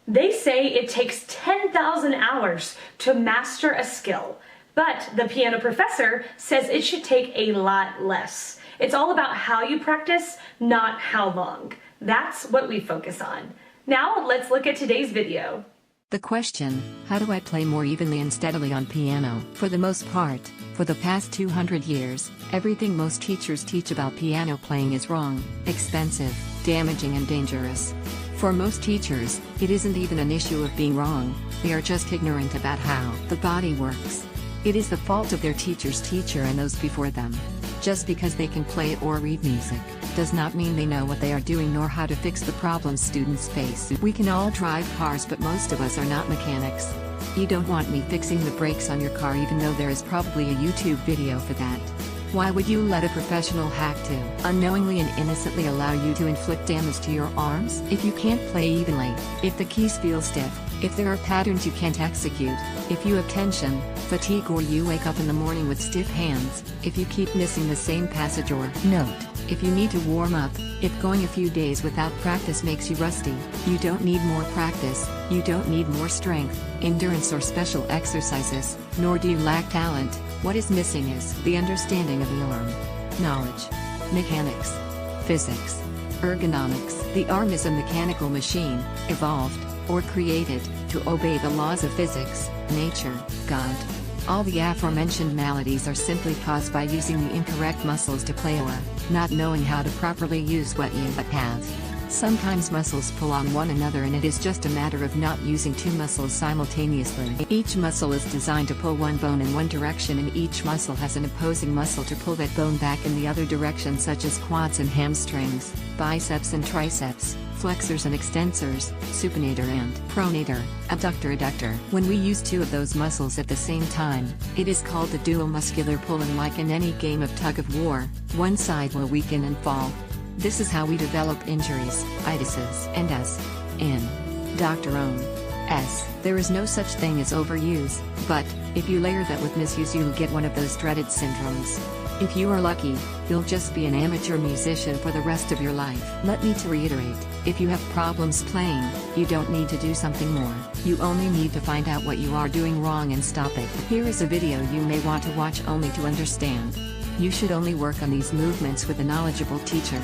They say it takes 10,000 hours to master a skill, but the piano professor says it should take a lot less. It's all about how you practice, not how long. That's what we focus on. Now let's look at today's video. The question, how do I play more evenly and steadily on piano? For the most part, for the past 200 years, everything most teachers teach about piano playing is wrong, expensive, damaging and dangerous. For most teachers, it isn't even an issue of being wrong, they are just ignorant about how the body works. It is the fault of their teacher's teacher and those before them. Just because they can play or read music, does not mean they know what they are doing nor how to fix the problems students face. We can all drive cars, but most of us are not mechanics. You don't want me fixing the brakes on your car even though there is probably a YouTube video for that. Why would you let a professional hack to unknowingly and innocently allow you to inflict damage to your arms? If you can't play evenly, if the keys feel stiff, if there are patterns you can't execute, if you have tension, fatigue, or you wake up in the morning with stiff hands, if you keep missing the same passage or note, if you need to warm up, if going a few days without practice makes you rusty, you don't need more practice, you don't need more strength, endurance or special exercises, nor do you lack talent. What is missing is the understanding of the arm. Knowledge. Mechanics. Physics. Ergonomics. The arm is a mechanical machine, evolved, or created, to obey the laws of physics, nature, God. All the aforementioned maladies are simply caused by using the incorrect muscles to play or not knowing how to properly use what you have. Sometimes muscles pull on one another and it is just a matter of not using two muscles simultaneously. Each muscle is designed to pull one bone in one direction and each muscle has an opposing muscle to pull that bone back in the other direction, such as quads and hamstrings, biceps and triceps, flexors and extensors, supinator and pronator, abductor adductor. When we use two of those muscles at the same time, it is called the dual muscular pull, and like in any game of tug of war, one side will weaken and fall. This is how we develop injuries, itises, and as in Dr. Owen S. There is no such thing as overuse, but if you layer that with misuse, you'll get one of those dreaded syndromes. If you are lucky, you'll just be an amateur musician for the rest of your life. Let me to reiterate, if you have problems playing, you don't need to do something more. You only need to find out what you are doing wrong and stop it. Here is a video you may want to watch only to understand. You should only work on these movements with a knowledgeable teacher.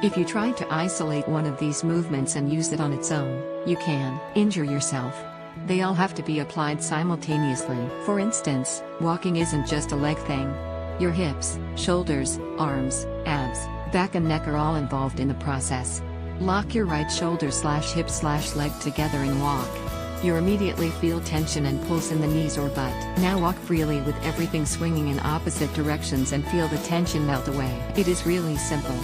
If you try to isolate one of these movements and use it on its own, you can injure yourself. They all have to be applied simultaneously. For instance, walking isn't just a leg thing. Your hips, shoulders, arms, abs, back and neck are all involved in the process. Lock your right shoulder/hip/leg together and walk. You immediately feel tension and pulse in the knees or butt. Now walk freely with everything swinging in opposite directions and feel the tension melt away. It is really simple.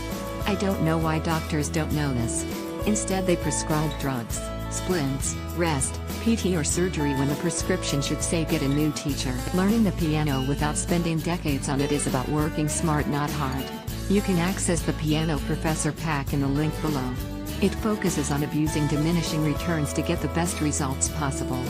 I don't know why doctors don't know this. Instead they prescribe drugs, splints, rest, PT or surgery when the prescription should say get a new teacher. Learning the piano without spending decades on it is about working smart, not hard. You can access the Piano Professor Pack in the link below. It focuses on abusing diminishing returns to get the best results possible.